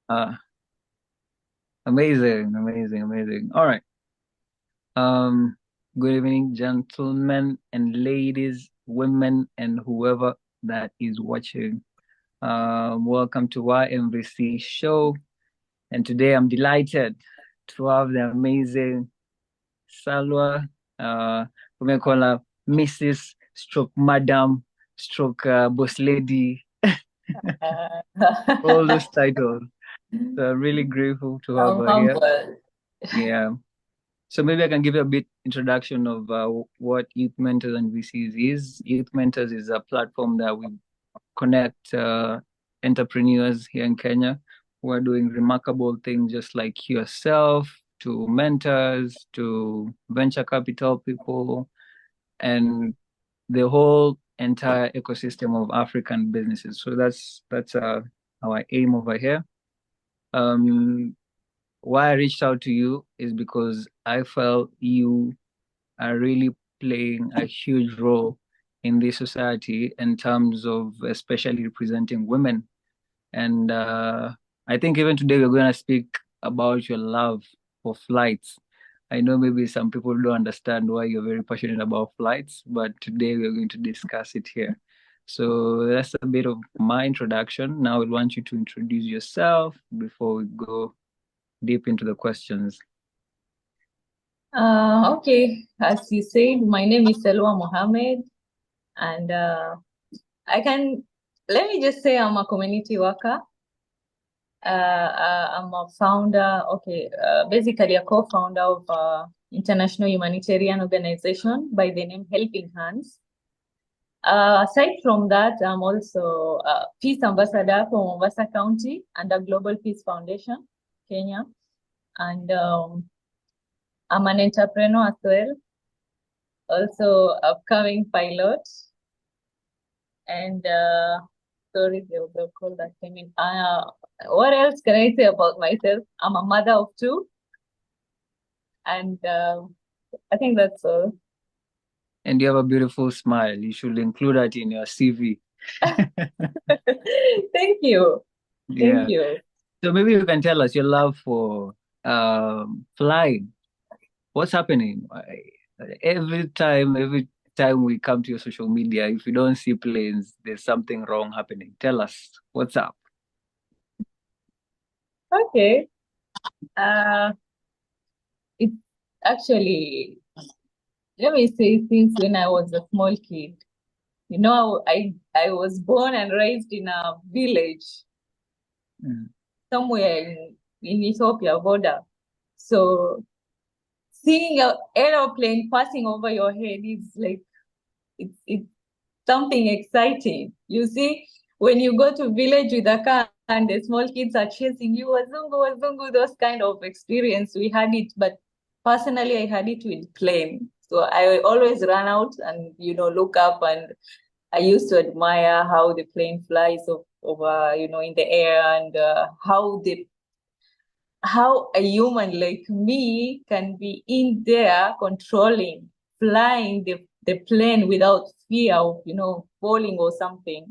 Uh, amazing, amazing, amazing. All right. Um, Good evening, gentlemen and ladies, women, and whoever that is watching. Welcome to YMVC show. And today I'm delighted to have the amazing Salwa. We may call her Mrs. Stroke Madam, Stroke Boss Lady, all those titles. So I'm really grateful to have I'm her here. humble. Yeah. So maybe I can give you a bit introduction of what Youth Mentors and VCs is. Youth Mentors is a platform that we connect entrepreneurs here in Kenya who are doing remarkable things just like yourself, to mentors, to venture capital people, and the whole entire ecosystem of African businesses. So that's our aim over here. Um, why I reached out to you is because I felt you are really playing a huge role in this society in terms of especially representing women. And I think even today we're going to speak about your love for flights. I know maybe some people don't understand why you're very passionate about flights, but today we're going to discuss it here. So that's a bit of my introduction. Now I want you to introduce yourself before we go deep into the questions. Okay, as you said, my name is Salwa Mohammed, and let me just say I'm a community worker. I'm a founder, basically a co-founder of international humanitarian organization by the name Helping Hands. Aside from that, I'm also a Peace Ambassador for Mombasa County under Global Peace Foundation, Kenya. And I'm an entrepreneur as well, also upcoming pilot. And sorry, the call that came in. What else can I say about myself? I'm a mother of two, and I think that's all. And you have a beautiful smile. You should include that in your CV. Thank you. Thank Yeah. you. So maybe you can tell us your love for flying. What's happening? Every time we come to your social media, if you don't see planes, there's something wrong happening. Tell us what's up. Okay. Uh, it's actually, let me say, since when I was a small kid, I was born and raised in a village Mm. somewhere in Ethiopia border. So seeing an aeroplane passing over your head is like it's something exciting. You see, when you go to village with a car and the small kids are chasing you, wazungu, wazungu, those kind of experience, we had it. But personally, I had it with plane. So I always run out and, look up, and I used to admire how the plane flies over, in the air, and how a human like me can be in there controlling, flying the plane without fear of, falling or something.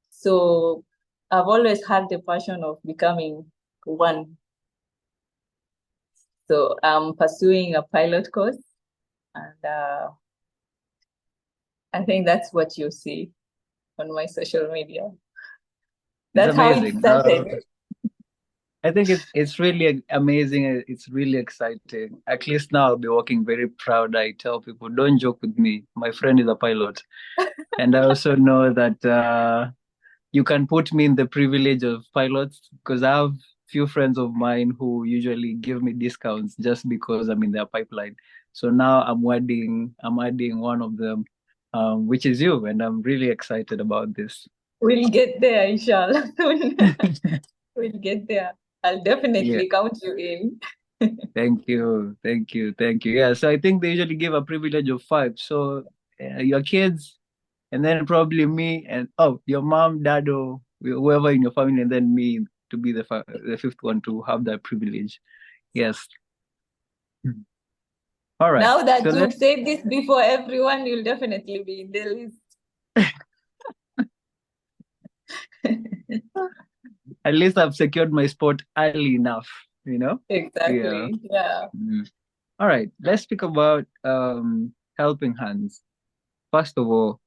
So I've always had the passion of becoming one. So I'm pursuing a pilot course, and I think that's what you see on my social media. It's That's how it amazing. started. I think it's really amazing. It's really exciting. At least now I'll be walking very proud. I tell people, don't joke with me. My friend is a pilot. And I also know that you can put me in the privilege of pilots because I have few friends of mine who usually give me discounts just because I'm in their pipeline. So now I'm adding one of them, which is you, and I'm really excited about this. We'll get there, inshallah. We'll get there. I'll Yeah, definitely count you in. thank you, thank you, thank you. Yeah, so I think they usually give a privilege of five. So your kids, and then probably me, and oh, your mom, dad, or whoever in your family, and then me to be the fifth one to have that privilege. Yes. All right. Now So that let you've said this before everyone, you'll definitely be in the list. At least I've secured my spot early enough, you know? Yeah. Exactly. Yeah. All right. Let's speak about Helping Hands. First of all,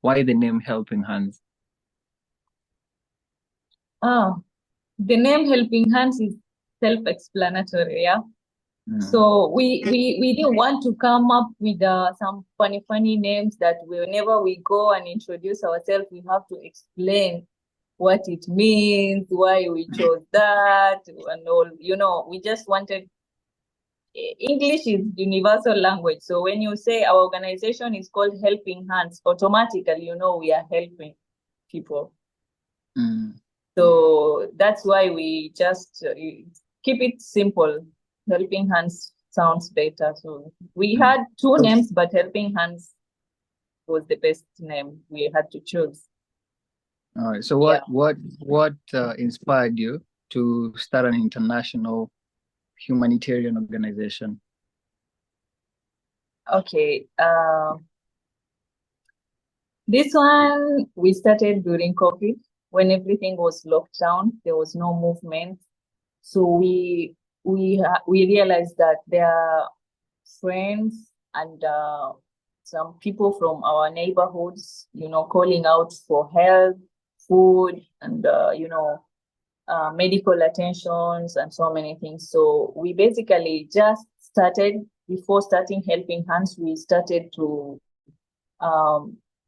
why the name Helping Hands? Ah, the name Helping Hands is self-explanatory, yeah. Mm. So we didn't want to come up with some funny names that whenever we go and introduce ourselves, we have to explain what it means, why we chose that, and all. You know, we just wanted English is universal language. So when you say our organization is called Helping Hands, automatically you know we are helping people. Mm. So that's why we just keep it simple. Helping Hands sounds better. So we had two So, names, but Helping Hands was the best name we had to choose. all right. So Yeah. what inspired you to start an international humanitarian organization? Okay. This one we started during COVID when everything was locked down. There was no movement. So we realized that there are friends and some people from our neighborhoods, you know, calling out for help, food, and medical attentions and so many things. So we basically just started before starting Helping Hands. We started to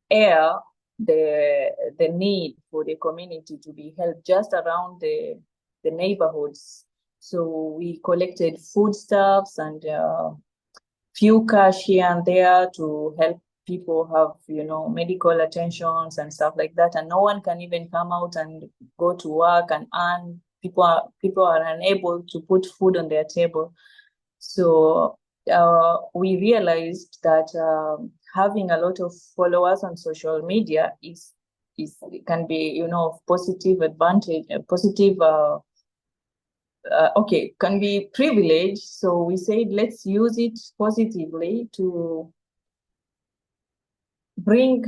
air the need for the community to be helped just around the neighborhoods. So we collected foodstuffs and few cash here and there to help people have, you know, medical attentions and stuff like that. And no one can even come out and go to work and earn. People are unable to put food on their table. So we realized that having a lot of followers on social media is can be, you know, of positive advantage, positive okay, can be privilege. So we said let's use it positively to bring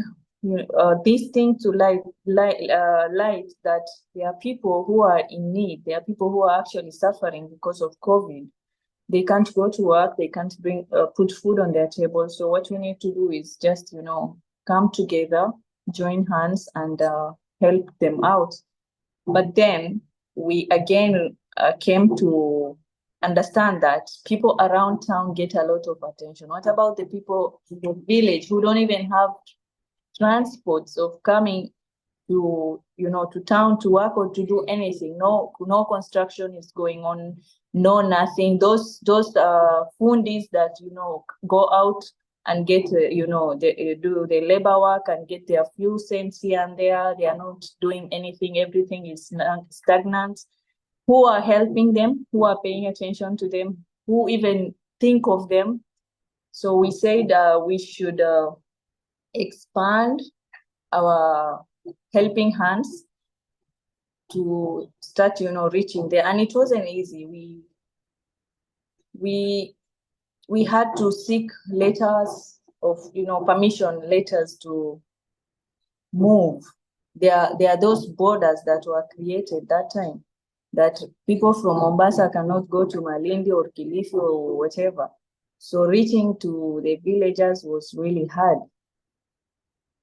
this thing to light that there are people who are in need. There are people who are actually suffering because of COVID. They can't go to work. They can't put food on their table. So what we need to do is just, you know, come together, join hands, and help them out. But then we again came to understand that people around town get a lot of attention. What about the people in the village who don't even have transports of coming to, you know, to town to work or to do anything? No construction is going on, no nothing. Those fundis that, you know, go out and get you know, they do the labor work and get their few cents here and there. They are not doing anything. Everything is stagnant. Who are helping them? Who are paying attention to them? Who even think of them? So we said we should expand our Helping Hands to start, you know, reaching there. And it wasn't easy. We had to seek letters of, you know, permission letters to move. There are those borders that were created that time, that people from Mombasa cannot go to Malindi or Kilifi or whatever. So reaching to the villagers was really hard.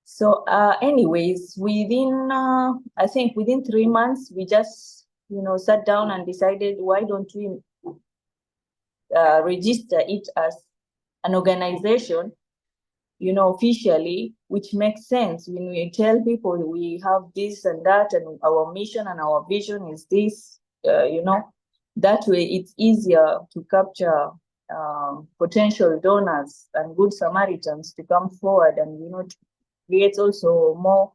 So anyways, I think within 3 months, we just, you know, sat down and decided, why don't we register it as an organization, you know, officially, which makes sense when we tell people we have this and that, and our mission and our vision is this, you know, that way it's easier to capture potential donors and good Samaritans to come forward, and, you know, to create also more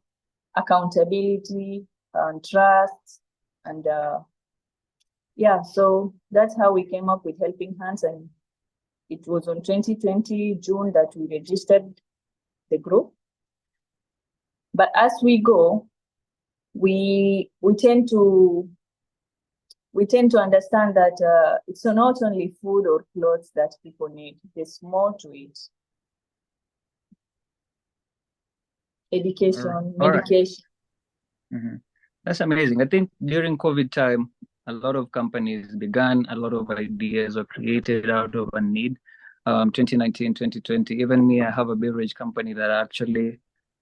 accountability and trust. And yeah, so that's how we came up with Helping Hands. And it was on 2020 June that we registered the group. But as we go, we tend to understand that it's not only food or clothes that people need. There's more to it. Education, All right. medication. Mm-hmm. That's amazing. I think during COVID time, a lot of companies began, a lot of ideas were created out of a need. 2019, 2020, even me, I have a beverage company that actually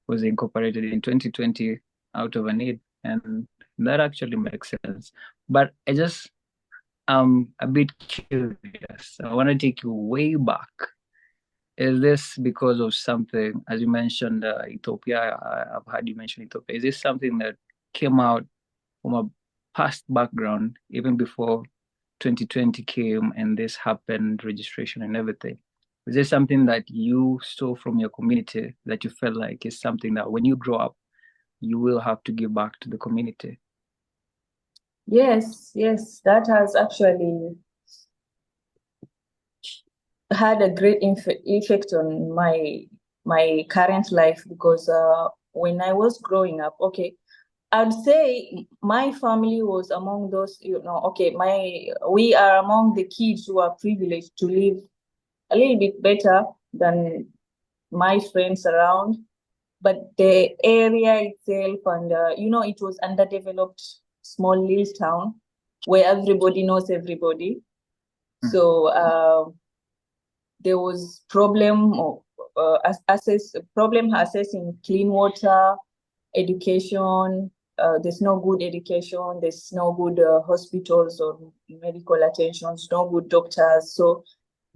was incorporated in 2020 out of a need. And that actually makes sense. But I just a bit curious. I want to take you way back. Is this because of something, as you mentioned, Ethiopia? I've heard you mention Ethiopia. Is this something that came out from a past background, even before 2020 came and this happened, registration and everything? Is this something that you saw from your community that you felt like is something that when you grow up, you will have to give back to the community? Yes, yes, that has actually had a great effect on my current life because when I was growing up, okay, I'd say my family was among those, okay, we are among the kids who are privileged to live a little bit better than my friends around. But the area itself and, it was underdeveloped, small little town where everybody knows everybody. So there was problem accessing clean water, education. There's no good education. There's no good hospitals or medical attentions. No good doctors. So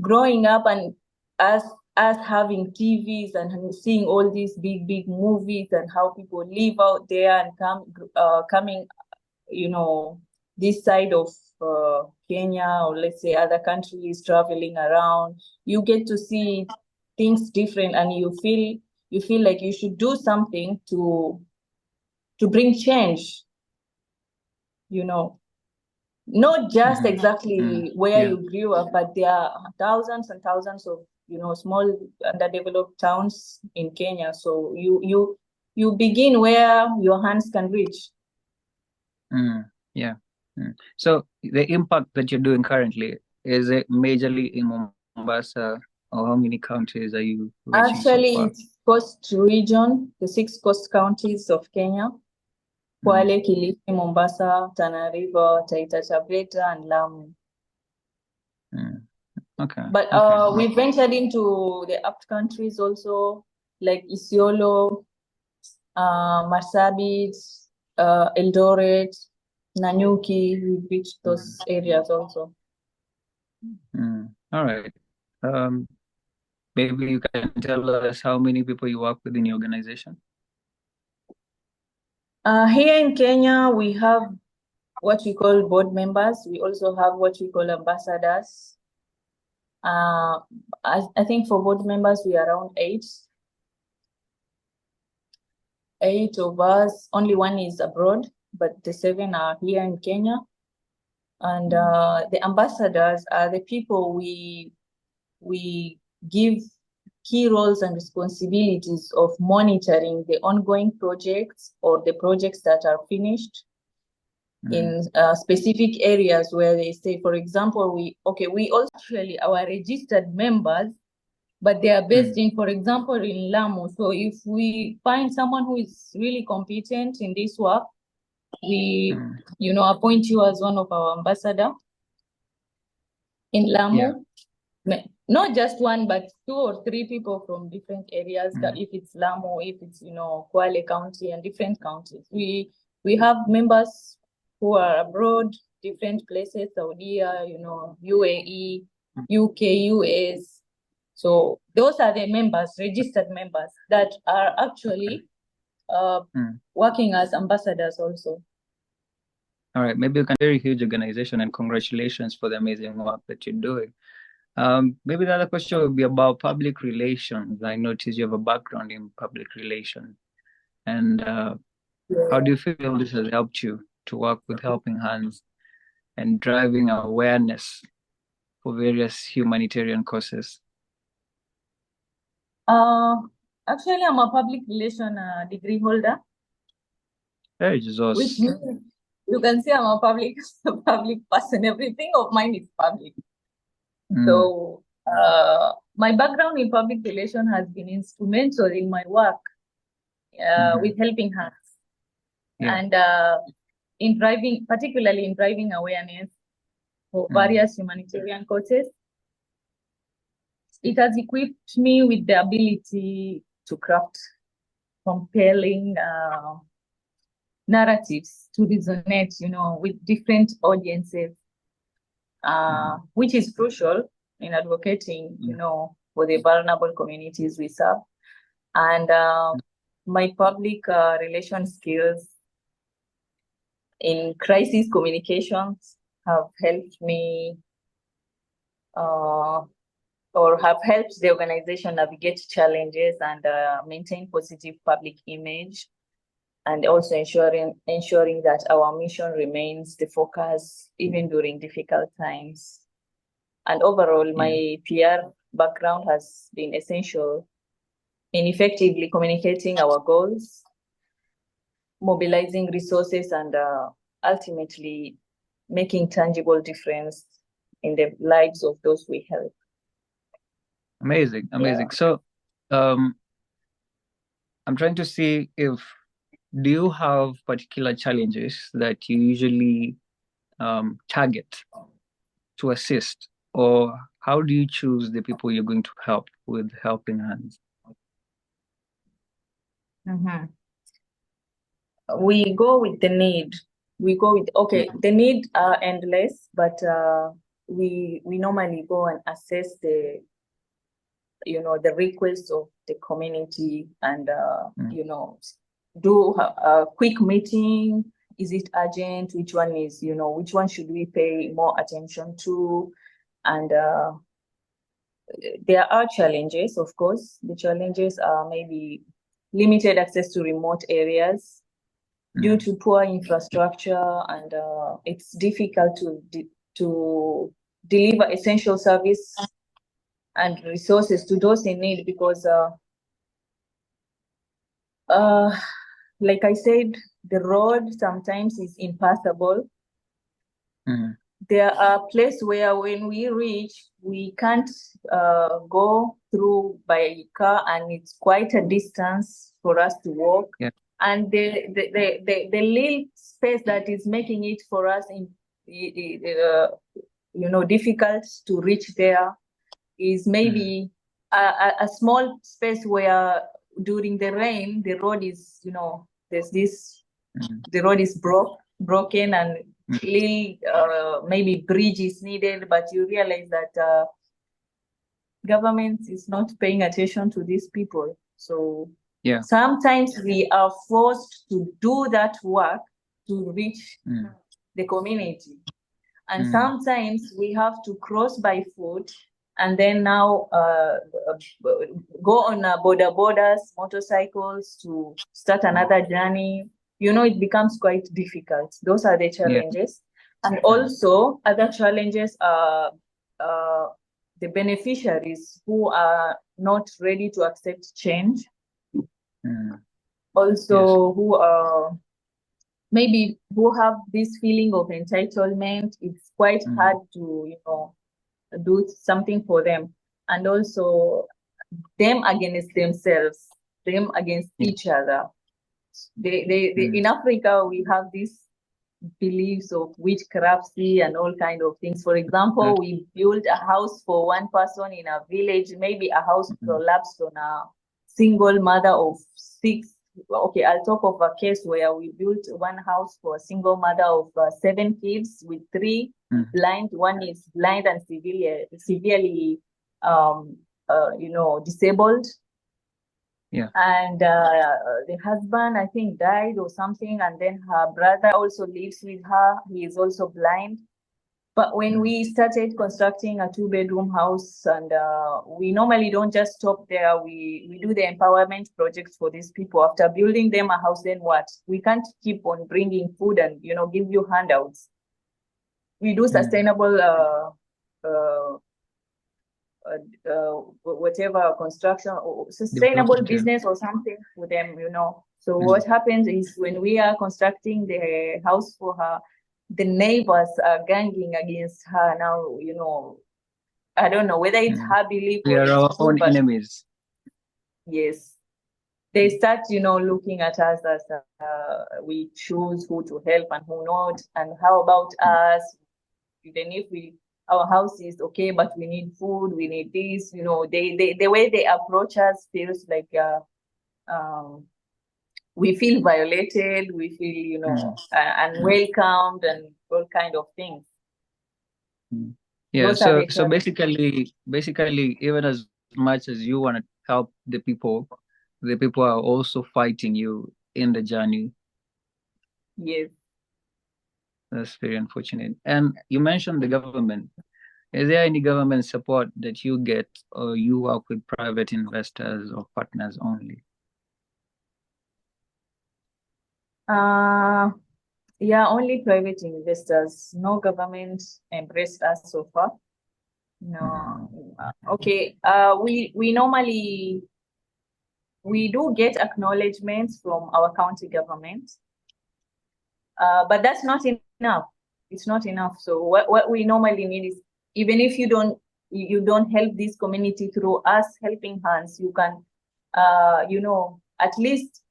growing up and us having TVs and seeing all these big movies and how people live out there and coming, this side of Kenya or let's say other countries, traveling around, you get to see things different and you feel like you should do something to bring change, not just exactly where Yeah. you grew up, but there are thousands and thousands of small underdeveloped towns in Kenya. So you begin where your hands can reach. Yeah. So the impact that you're doing currently, is it majorly in Mombasa, or how many counties are you reaching so Actually, far? it's coast region, the 6 coast counties of Kenya: Kwale, Kilifi, Mombasa, Tana River, Taita Taveta, and Lamu. Okay. But Okay. we ventured into the up countries also, like Isiolo, Marsabit, Eldoret, Nanyuki. We reached those areas also. All right. Maybe you can tell us how many people you work with in your organization? Here in Kenya, we have what we call board members. We also have what we call ambassadors. I think for board members, we are around 8. 8 of us. Only one is abroad, but the 7 are here in Kenya. And the ambassadors are the people we give key roles and responsibilities of monitoring the ongoing projects or the projects that are finished in specific areas where they say, for example, we also actually our registered members, but they are based in, for example, in Lamu. So if we find someone who is really competent in this work, we appoint you as one of our ambassador in Lamu. Yeah. Not just one, but 2 or 3 people from different areas. If it's Lamu, if it's Kwale County and different counties, we have members who are abroad, different places, Saudi, UAE, UK, US. So those are the members, registered members, that are actually working as ambassadors also. All right, maybe you can very huge organization, and congratulations for the amazing work that you're doing. Maybe the other question would be about public relations. I noticed you have a background in public relations, and how do you feel this has helped you to work with Helping Hands and driving awareness for various humanitarian causes? Actually, I'm a public relation degree holder. Very Jesus. Which means you can say I'm a public person. Everything of mine is public. So my background in public relation has been instrumental in my work with Helping Hands. Yeah. And particularly in driving awareness for various humanitarian causes. It has equipped me with the ability to craft compelling narratives to resonate, with different audiences, which is crucial in advocating, for the vulnerable communities we serve. And my public relations skills in crisis communications have helped me or have helped the organization navigate challenges and maintain positive public image, and also ensuring that our mission remains the focus even during difficult times. And overall, my PR background has been essential in effectively communicating our goals, mobilizing resources, and ultimately making tangible difference in the lives of those we help. Amazing. Yeah. So, I'm trying to see do you have particular challenges that you usually target to assist, or how do you choose the people you're going to help with helping hands? We go with the need. The need are endless, but we normally go and assess the requests of the community, and do a quick meeting. Is it urgent? Which one should we pay more attention to? And there are challenges, of course. The challenges are maybe limited access to remote areas due to poor infrastructure, and it's difficult to deliver essential service and resources to those in need, because like I said, the road sometimes is impassable. There are places where when we reach, we can't go through by car, and it's quite a distance for us to walk. And the little space that is making it for us difficult to reach there is maybe a small space where during the rain the road is the road is broken, and maybe bridge is needed, but you realize that government is not paying attention to these people. So sometimes we are forced to do that work to reach the community, and sometimes we have to cross by foot, and then now go on borders, motorcycles, to start another journey. It becomes quite difficult. Those are the challenges. And also other challenges are the beneficiaries who are not ready to accept change. Also, who are maybe who have this feeling of entitlement. It's quite hard to do something for them. And also them against themselves, them against each other. In Africa, we have these beliefs of witchcraft and all kind of things. For example, we built a house for one person in a village. Maybe a house collapsed on a single mother of 6. Okay, I'll talk of a case where we built one house for a single mother of 7 kids with 3 blind. One is blind and severely disabled. And the husband, I think, died or something, and then her brother also lives with her. He is also blind. But when we started constructing a 2-bedroom house, and we normally don't just stop there, we do the empowerment projects for these people. After building them a house, then what? We can't keep on bringing food and give you handouts. We do sustainable whatever construction or sustainable business or something for them, So what happens is, when we are constructing the house for her, the neighbors are ganging against her now. I don't know whether it's her belief. We are our own enemies. Yes. they start, looking at us as we choose who to help and who not, and how about us, even if our house is okay, but we need food, we need this, the way they approach us feels like we feel violated, we feel, unwelcomed and all kind of things. Yeah, Those are so the challenges. basically, even as much as you want to help the people are also fighting you in the journey. Yes. That's very unfortunate. And you mentioned the government. Is there any government support that you get, or you work with private investors or partners only? Yeah, only private investors. No government embraced us so far. No. Okay. We normally we do get acknowledgements from our county government, but that's not enough. It's not enough. So what we normally need is, even if you don't help this community through us helping hands, you can, at least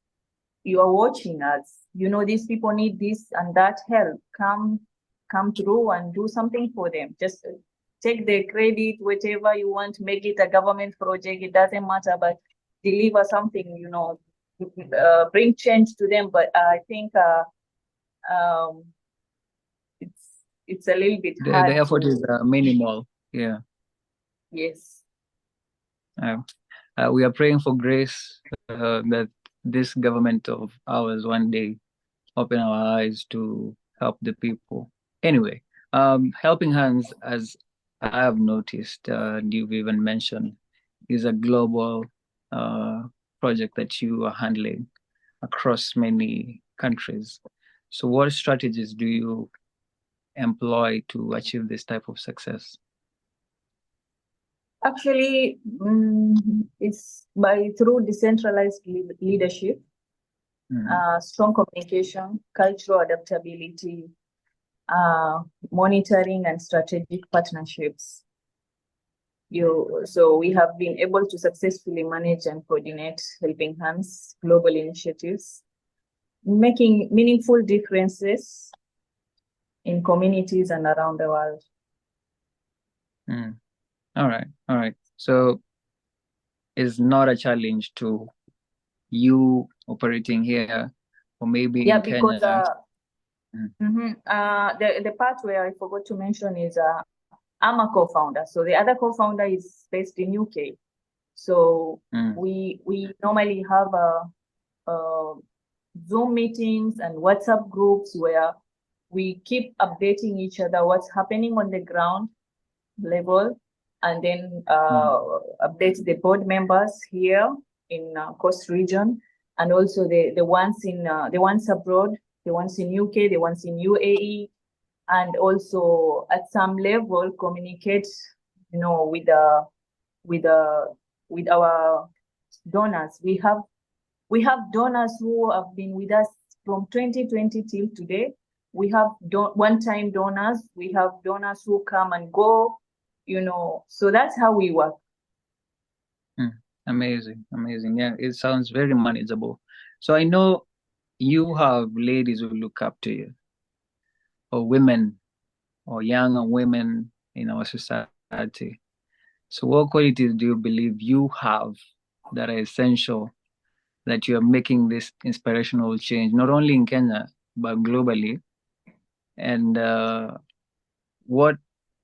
you are watching us. These people need this and that help. Come through and do something for them. Just take the credit, whatever you want, make it a government project. It doesn't matter, but deliver something, bring change to them. But I think um, it's a little bit hard The effort is minimal. Yeah. Yes. We are praying for grace that this government of ours one day open our eyes to help the people. Anyway, Helping Hands, as I have noticed, and you've even mentioned, is a global project that you are handling across many countries. So, what strategies do you employ to achieve this type of success? Actually, it's through decentralized leadership, strong communication, cultural adaptability, monitoring, and strategic partnerships. So we have been able to successfully manage and coordinate Helping Hands global initiatives, making meaningful differences in communities and around the world. All right. So it's not a challenge to you operating here, or maybe in because Kenya. the part where I forgot to mention is I'm a co-founder. So the other co-founder is based in UK. So we normally have Zoom meetings and WhatsApp groups where we keep updating each other what's happening on the ground level, and then update the board members here in Coast Region, and also the ones abroad, the ones in UK, the ones in UAE, and also at some level communicate, with our donors. We have donors who have been with us from 2020 till today. We have one-time donors. We have donors who come and go, so that's how we work. Amazing. Yeah, it sounds very manageable. So I know you have ladies who look up to you, or women, or young women in our society. So what qualities do you believe you have that are essential, that you are making this inspirational change, not only in Kenya, but globally? And what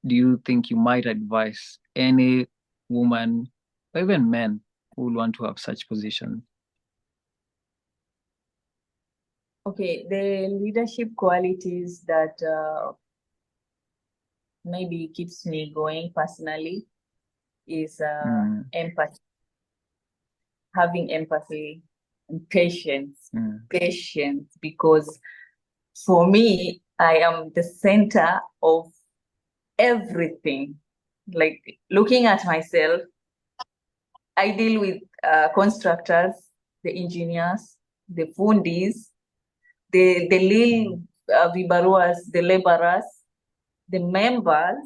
do you think you might advise any woman, or even men, who would want to have such position? Okay, the leadership qualities that maybe keeps me going personally is empathy, having empathy and patience. Patience, because for me, I am the center of everything. Like, looking at myself, I deal with constructors, the engineers, the fundis, the little vibaruas, the laborers, the members,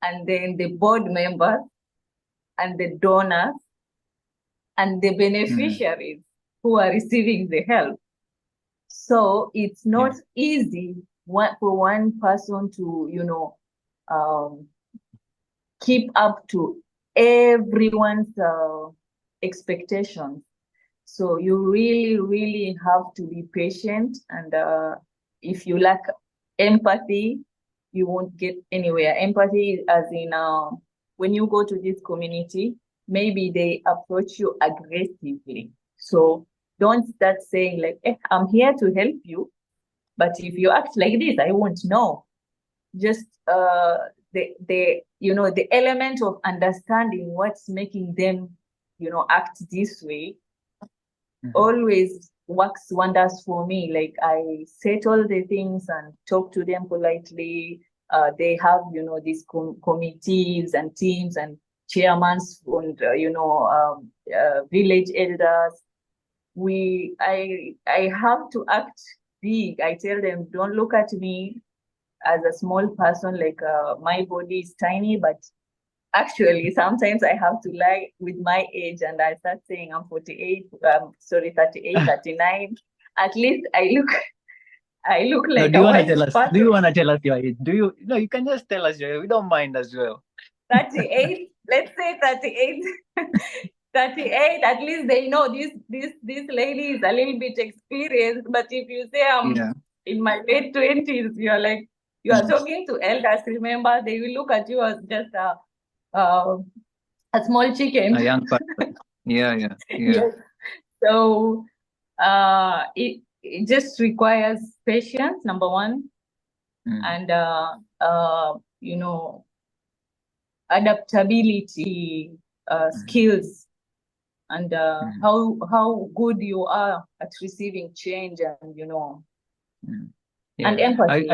and then the board members, and the donors, and the beneficiaries who are receiving the help. So it's not easy for one person to, keep up to everyone's expectations. So you really, really have to be patient. And if you lack empathy, you won't get anywhere. Empathy, as in when you go to this community, maybe they approach you aggressively. So don't start saying like, I'm here to help you, but if you act like this, I won't know. Just the element of understanding what's making them, act this way always works wonders for me. Like I settle the things and talk to them politely. They have, these committees and teams and chairmen and, village elders. I have to act big. I tell them, don't look at me as a small person, like my body is tiny, but actually sometimes I have to lie with my age and I start saying I'm 48, 38, 39. At least I look like do you a want to wise tell us? person. Do you want to tell us your age? Do you? No, you can just tell us your age. We don't mind as well. 38, let's say 38. 38, at least they know this lady is a little bit experienced. But if you say I'm in my late 20s, you're like, you are talking to elders. Remember, they will look at you as just a small chicken. A young person. Yeah. Yes. So it just requires patience, number one, and adaptability, skills, and how good you are at receiving change, and and empathy.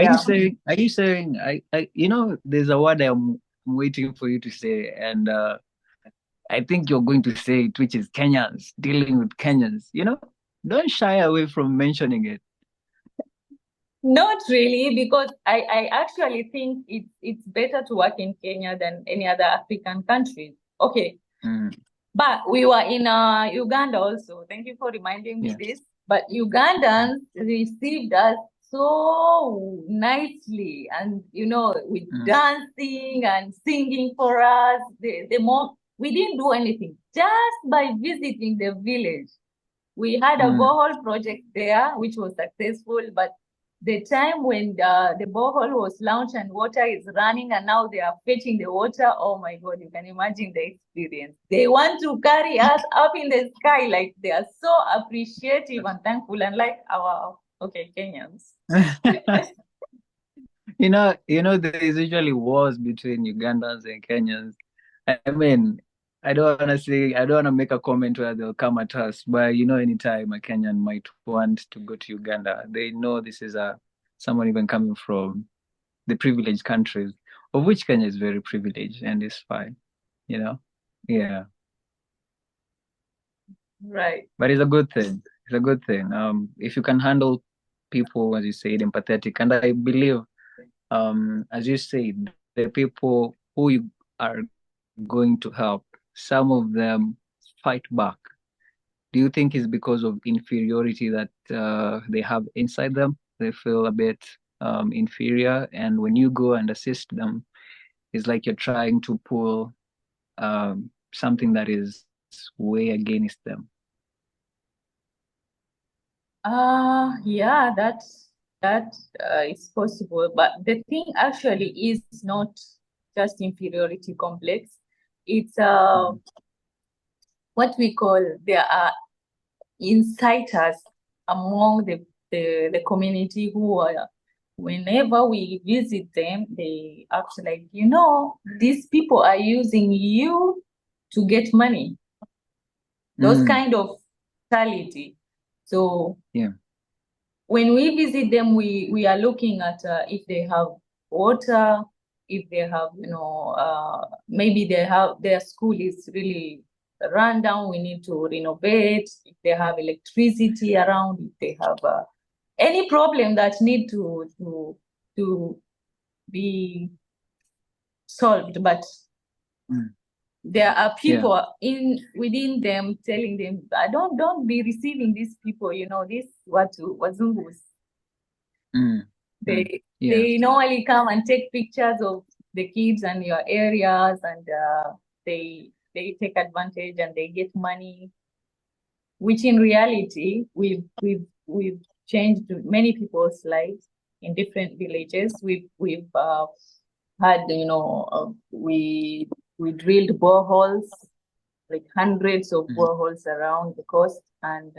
Are you saying there's a word I'm waiting for you to say, and I think you're going to say it, which is Kenyans, dealing with Kenyans. Don't shy away from mentioning it. Not really, because I actually think it's better to work in Kenya than any other African countries. Okay. But we were in Uganda also. Thank you for reminding me this. But Ugandans received us so nicely, and with dancing and singing for us. We didn't do anything, just by visiting the village. We had a borehole project there, which was successful, but the time when the borehole was launched and water is running and now they are fetching the water, oh my God, you can imagine the experience. They want to carry us up in the sky. Like, they are so appreciative and thankful, and like our, Kenyans. There's usually wars between Ugandans and Kenyans. I mean, I don't want to make a comment where they'll come at us, but anytime a Kenyan might want to go to Uganda, they know this is someone even coming from the privileged countries, of which Kenya is very privileged, and it's fine, Yeah. Right. But it's a good thing. It's a good thing. If you can handle people, as you said, empathetic, and I believe, as you said, the people who you are going to help, some of them fight back. Do you think it's because of inferiority that they have inside them? They feel a bit inferior, and when you go and assist them, it's like you're trying to pull something that is way against them. Yeah, that is possible. But the thing actually is not just inferiority complex. It's what we call, there are inciters among the community who are, whenever we visit them, they act like, these people are using you to get money. Those kind of mentality. So when we visit them, we are looking at if they have water, if they have, maybe their school is really run down, we need to renovate, if they have electricity around, if they have any problem that need to be solved. But there are people within them telling them, don't be receiving these people, this wazungus. They normally come and take pictures of the kids and your areas, and they take advantage and they get money, which in reality we've changed many people's lives in different villages. We've had, we drilled boreholes, like hundreds of boreholes around the coast, and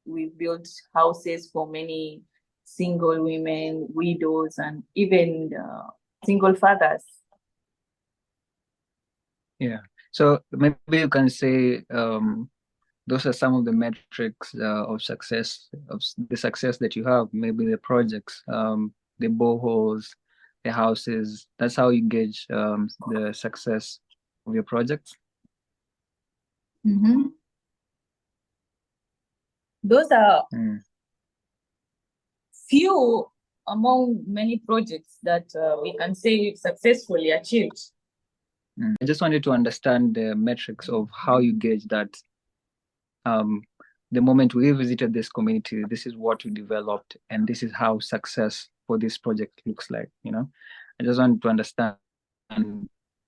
we built houses for many single women, widows, and even single fathers. Yeah. So maybe you can say those are some of the metrics of success, of the success that you have. Maybe the projects, the boreholes, the houses. That's how you gauge the success of your projects. Mm-hmm. Those are few among many projects that we can say we've successfully achieved. I just wanted to understand the metrics of how you gauge that. The moment we visited this community, this is what we developed, and this is how success for this project looks like. I just wanted to understand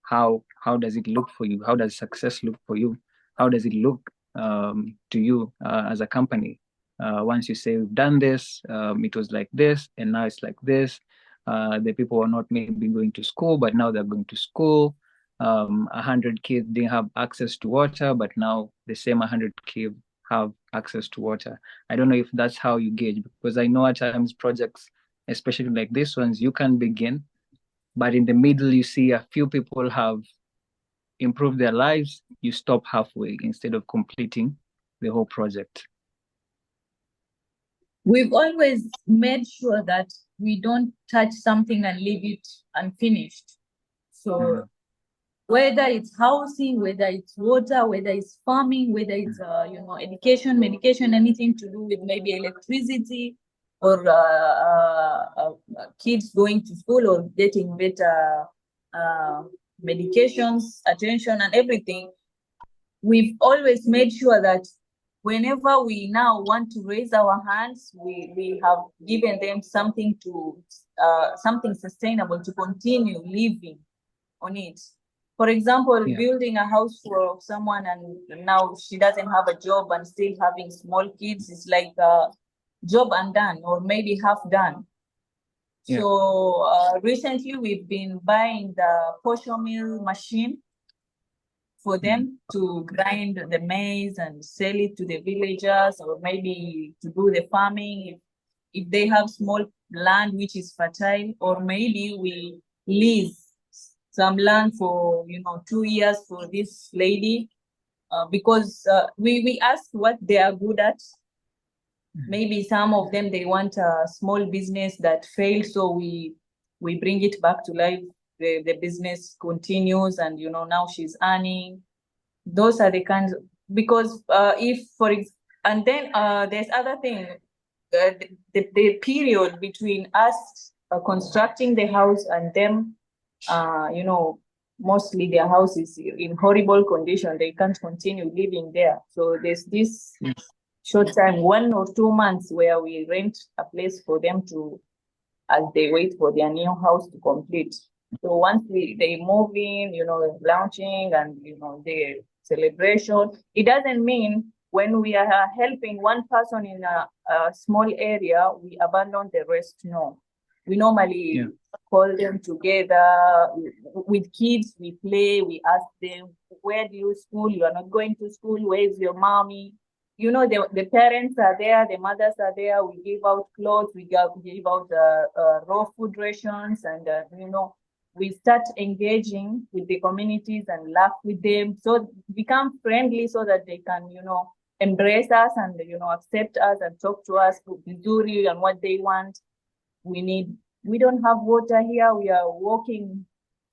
how does it look for you? How does success look for you? How does it look to you as a company? Once you say we've done this, it was like this, and now it's like this. The people are not maybe going to school, but now they're going to school. 100 kids didn't have access to water, but now the same 100 kids have access to water. I don't know if that's how you gauge, because I know at times projects, especially like this ones, you can begin, but in the middle you see a few people have improved their lives, you stop halfway instead of completing the whole project. We've always made sure that we don't touch something and leave it unfinished. So whether it's housing, whether it's water, whether it's farming, whether it's education, medication, anything to do with maybe electricity, or kids going to school or getting better medications, attention, and everything, we've always made sure that whenever we now want to raise our hands, we have given them something to something sustainable to continue living on it. For example, building a house for someone and now she doesn't have a job and still having small kids is like a job undone, or maybe half done. Yeah. So recently we've been buying the posho mill machine for them to grind the maize and sell it to the villagers, or maybe to do the farming if they have small land which is fertile, or maybe we lease some land for 2 years for this lady, because we ask what they are good at. Maybe some of them, they want a small business that failed, so we bring it back to life. The business continues, and now she's earning. Those are the kinds because and then there's other thing, the period between us constructing the house and them, mostly their house is in horrible condition. They can't continue living there. So there's this short time, 1 or 2 months, where we rent a place for them to, as they wait for their new house to complete. So once they move in, launching and, the celebration, it doesn't mean when we are helping one person in a small area, we abandon the rest. No. We normally call them together. With kids, we play, we ask them, where do you school? You are not going to school. Where is your mommy? The parents are there, the mothers are there. We give out clothes, we give out raw food rations, and, we start engaging with the communities and laugh with them. So become friendly so that they can, embrace us and, accept us and talk to us with Missouri and what they want. We don't have water here. We are walking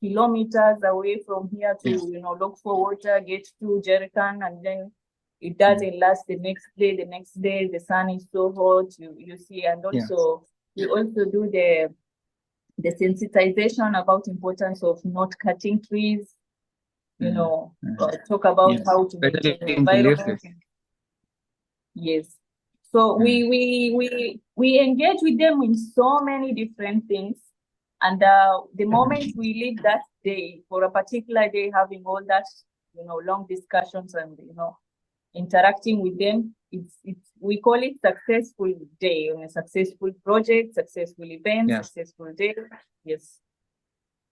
kilometers away from here to, look for water, get 2 jerrycan, and then it doesn't last the next day. The next day, the sun is so hot, you see. And also, we also do the sensitization about importance of not cutting trees, talk about Yes. how to Especially maintain the in environment. Kilifi. Yes. So we engage with them in so many different things. And the moment we leave that day, for a particular day, having all that, long discussions and, interacting with them, we call it successful day, a successful project, successful event, Yes. successful day. Yes.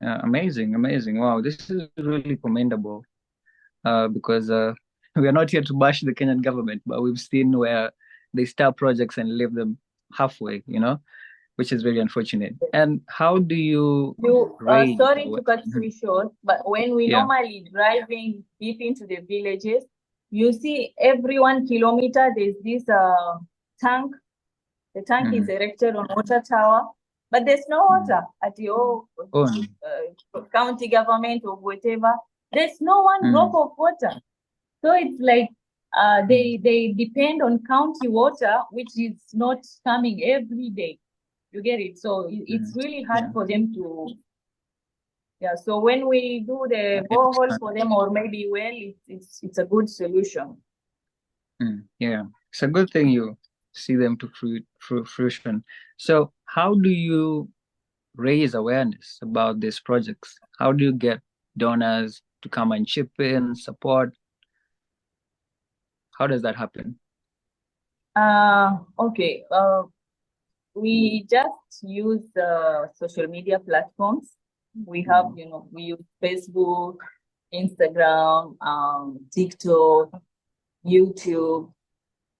Amazing, amazing. Wow, this is really commendable. Because we are not here to bash the Kenyan government, but we've seen where they start projects and leave them halfway, which is very unfortunate. And how do you raise Sorry to cut awareness? you short, but when we Yeah. normally driving deep into the villages, you see every 1 kilometer there's this tank. The tank is erected on water tower, but there's no water at your county government or whatever. There's no one drop of water. So it's like they depend on county water, which is not coming every day. You get it? So it's really hard for them to. Yeah. So when we do the borehole for them, or maybe well, it's a good solution. Yeah, it's a good thing you see them to fruition. So how do you raise awareness about these projects? How do you get donors to come and chip in, support? How does that happen? Okay. We just use social media platforms. We have, we use Facebook, Instagram, TikTok, YouTube.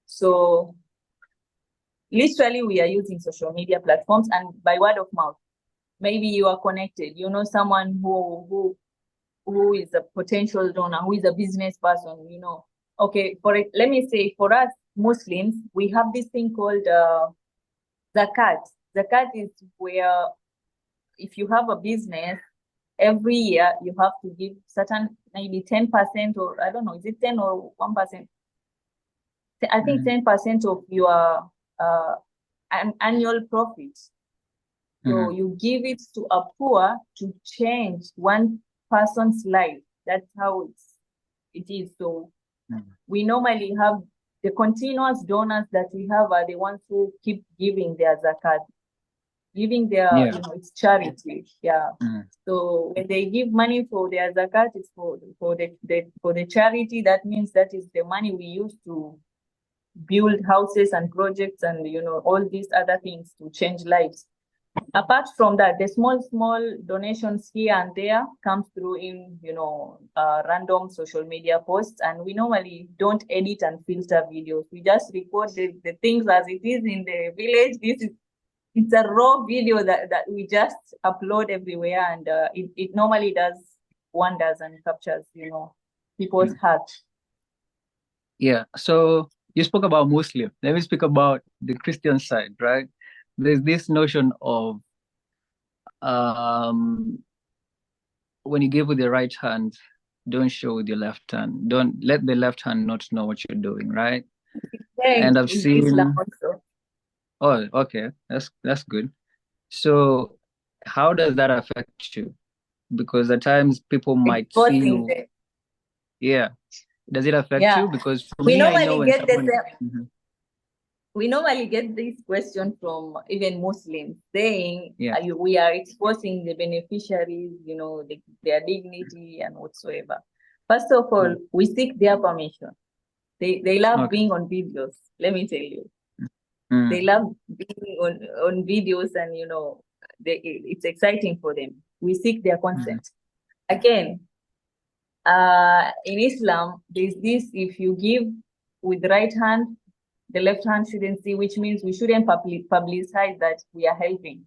So literally we are using social media platforms and by word of mouth. Maybe you are connected, someone who is a potential donor, who is a business person, Okay, let me say for us Muslims, we have this thing called zakat. Zakat is where if you have a business, every year you have to give certain, maybe 10%, or I don't know, is it 10 or 1%? I think 10% of your annual profit. So you give it to a poor to change one person's life. That's how it is. So we normally have the continuous donors that we have are the ones who keep giving their zakat, giving their, it's charity. Yeah. So when they give money for their zakat, it's for the charity. That means that is the money we use to build houses and projects and, all these other things to change lives. Apart from that, the small donations here and there come through in, random social media posts. And we normally don't edit and filter videos. We just record the things as it is in the village. It's a raw video that we just upload everywhere, and it normally does wonders and captures, people's hearts. Yeah. So you spoke about Muslim. Let me speak about the Christian side, right? There's this notion of when you give with your right hand, don't show with your left hand. Don't let the left hand not know what you're doing, right? And I've seen Islam also. Oh, okay. That's good. So how does that affect you? Because at times people might see you. Yeah. Does it affect you? Because for we me, I normally know when get someone... We normally get this question from even Muslims saying, Yeah. we are exposing the beneficiaries, their dignity and whatsoever. First of all, we seek their permission. They love being on videos, let me tell you. They love being on videos and, it's exciting for them. We seek their consent. Again, in Islam, there's this, if you give with the right hand, the left hand shouldn't see, which means we shouldn't publicize that we are helping.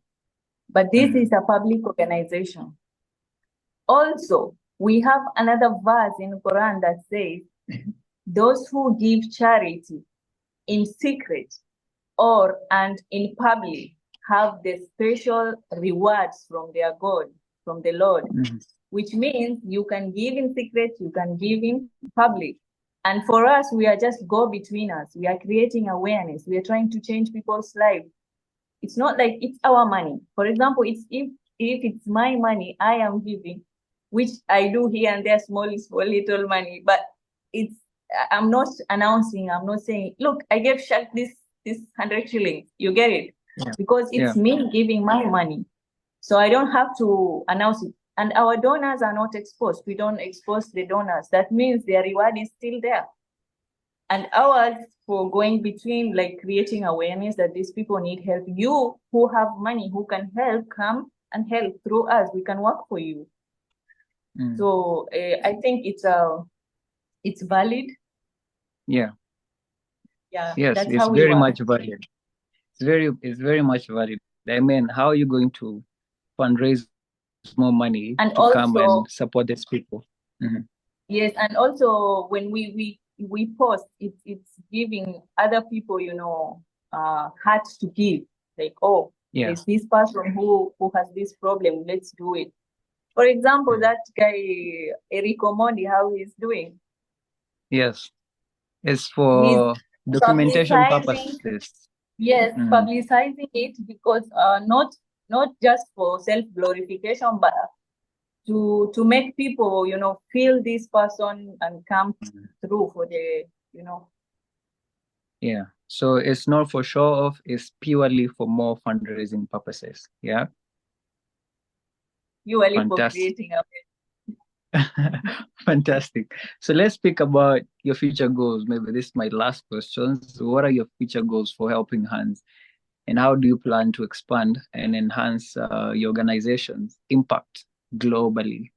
But this is a public organization. Also, we have another verse in the Quran that says, those who give charity in secret and in public have the special rewards from their God, from the Lord, which means you can give in secret, you can give in public. And for us, we are just go between us. We are creating awareness. We are trying to change people's lives. It's not like it's our money. For example, if it's my money I am giving, which I do here and there, small little money, but I'm not announcing, I'm not saying, look, I gave Shaq this 100 shillings. You get it? Yeah. Because it's me giving my money. So I don't have to announce it. And our donors are not exposed. We don't expose the donors. That means their reward is still there. And ours for going between, like creating awareness that these people need help. You who have money, who can help, come and help through us. We can work for you. So I think it's valid. Yeah. Yeah. Yes, that's it's how we very work. much valid. It's very much valid. I mean, how are you going to fundraise more money And to come also, and support these people? yes, and also when we post, it's giving other people, heart to give. Like, oh, there's this person who has this problem. Let's do it. For example, that guy Erico Mondi, how he's doing. Yes, it's for documentation purposes. Yes, publicizing it because not just for self-glorification, but to make people, feel this person and come through for the, Yeah. So it's not for show off, it's purely for more fundraising purposes. Yeah. Purely for creating a Fantastic. So let's speak about your future goals. Maybe this is my last question. So what are your future goals for Helping Hands? And how do you plan to expand and enhance your organization's impact globally?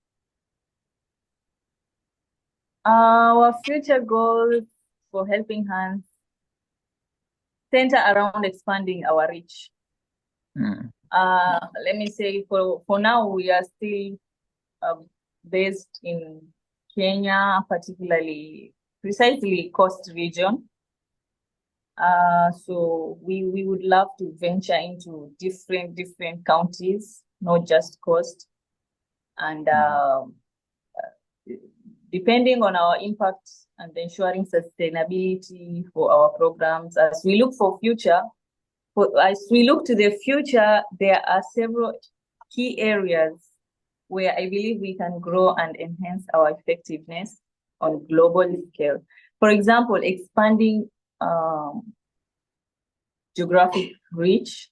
Our future goals for Helping Hands center around expanding our reach. Let me say for now, we are still based in Kenya, precisely Coast region. So we would love to venture into different counties, not just Coast. And depending on our impact and ensuring sustainability for our programs, as we look to the future, there are several key areas where I believe we can grow and enhance our effectiveness on global scale. For example, expanding geographic reach.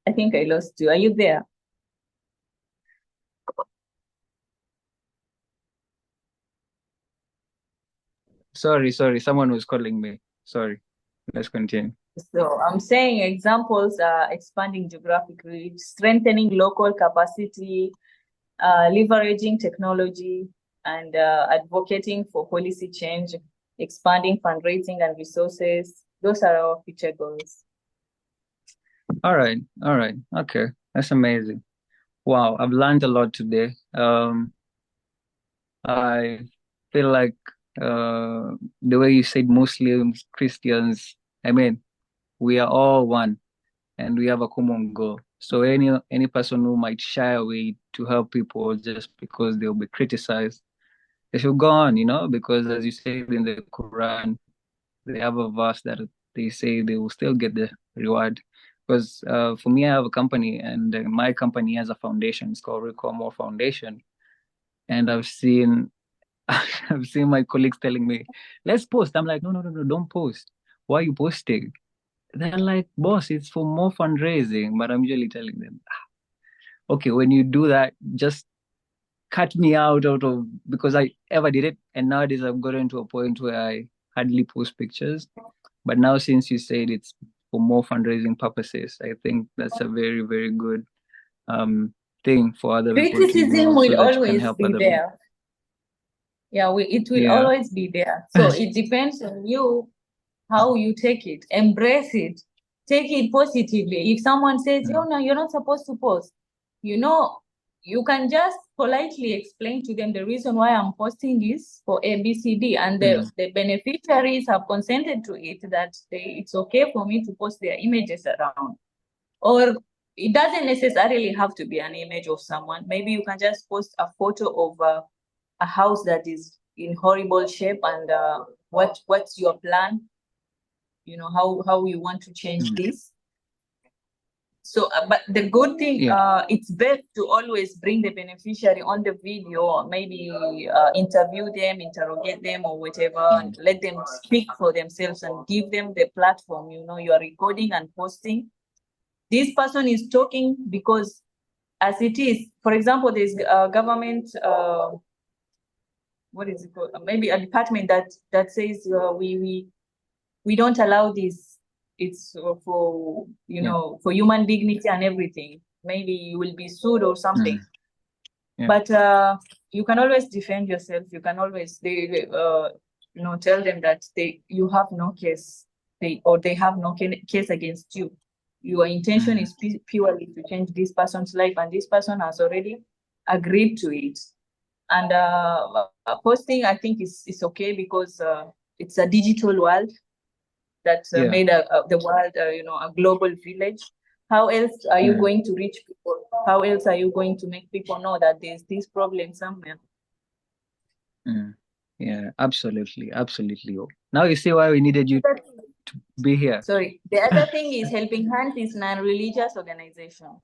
I think I lost you. Are you there? Sorry. Someone was calling me. Sorry. Let's continue. So I'm saying examples are expanding geographic reach, strengthening local capacity, leveraging technology, and advocating for policy change, expanding fundraising and resources. Those are our future goals. All right. Okay. That's amazing. Wow, I've learned a lot today. I feel like the way you said Muslims, Christians, I mean, we are all one and we have a common goal. So any person who might shy away to help people just because they'll be criticized, they should go on, because as you said in the Quran, they have a verse that they say they will still get the reward. Because for me, I have a company and my company has a foundation. It's called Recall More Foundation. And I've seen my colleagues telling me, let's post. I'm like, no, don't post. Why are you posting? They're like, boss, it's for more fundraising. But I'm usually telling them, okay, when you do that, just cut me out of, because I ever did it. And nowadays I've gotten to a point where I hardly post pictures. But now since you said it's for more fundraising purposes, I think that's a very, very good thing for other people to do. Criticism will always be there. People. Yeah, it will always be there. So it depends on you, how you take it. Embrace it. Take it positively. If someone says, oh, no, you're not supposed to post, you can just politely explain to them the reason why I'm posting this for ABCD, and the beneficiaries have consented to it, that it's okay for me to post their images around. Or it doesn't necessarily have to be an image of someone. Maybe you can just post a photo of a house that is in horrible shape, and what's your plan? How you want to change this. So, but the good thing, Yeah. it's best to always bring the beneficiary on the video, or maybe interview them, interrogate them, or whatever, and let them speak for themselves and give them the platform. You know, you are recording and posting. This person is talking because, as it is, for example, there's a government, what is it called? Maybe a department that says we don't allow this. It's for for human dignity and everything. Maybe you will be sued or something. Yeah. But you can always defend yourself. You can always tell them that you have no case, they have no case against you. Your intention is purely to change this person's life, and this person has already agreed to it. And posting, I think, is okay because it's a digital world that made the world, a global village. How else are you going to reach people? How else are you going to make people know that there's this problem somewhere? Yeah, absolutely. Now you see why we needed you to be here. Sorry. The other thing is Helping Hands is non-religious organization.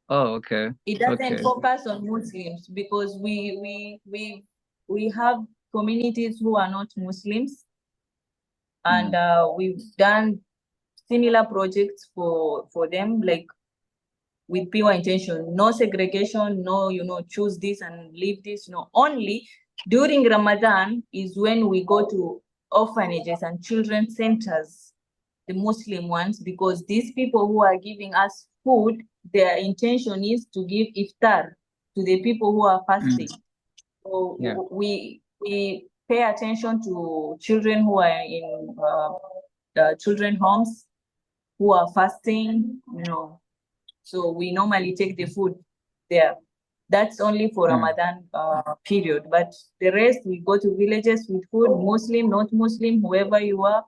Oh, okay. It doesn't focus on Muslims because we have communities who are not Muslims, and we've done similar projects for them, like with pure intention, no segregation, no, choose this and leave this. No, only during Ramadan is when we go to orphanages and children's centers, the Muslim ones, because these people who are giving us food, their intention is to give iftar to the people who are fasting. So we pay attention to children who are in the children homes who are fasting, so we normally take the food there. That's only for Ramadan period. But the rest, we go to villages with food, Muslim, not Muslim, whoever you are,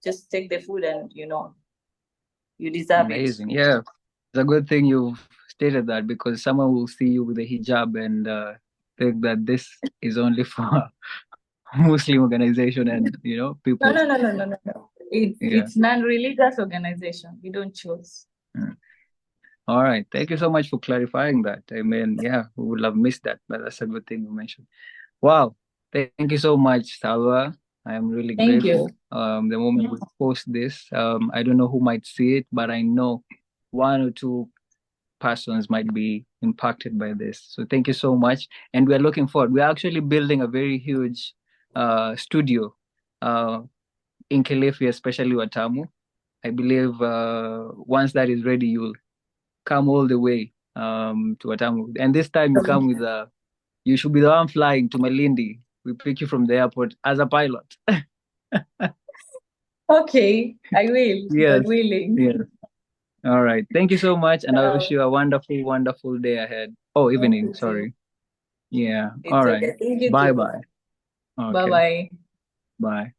just take the food and, you deserve Amazing. it. Yeah. It's a good thing you've stated that, because someone will see you with a hijab and think that this is only for Muslim organization and, people. No. It's non-religious organization. We don't choose. All right. Thank you so much for clarifying that. I mean, yeah, we would have missed that, but that's a good thing you mentioned. Wow. Thank you so much, Salwa. I am really grateful. The moment we post this, I don't know who might see it, but I know one or two persons might be impacted by this. So thank you so much. And we're looking forward. We're actually building a very huge studio in Kilifi, especially Watamu. I believe once that is ready, you'll come all the way to Watamu. And this time you come with you should be the one flying to Malindi. We pick you from the airport as a pilot. Okay, I will. Yes. God willing. Yes. All right. Thank you so much. And I wish you a wonderful, wonderful day ahead. Oh, evening. Sorry. Yeah. All right. Okay. Thank you. Bye-bye. Okay. Bye-bye. Bye.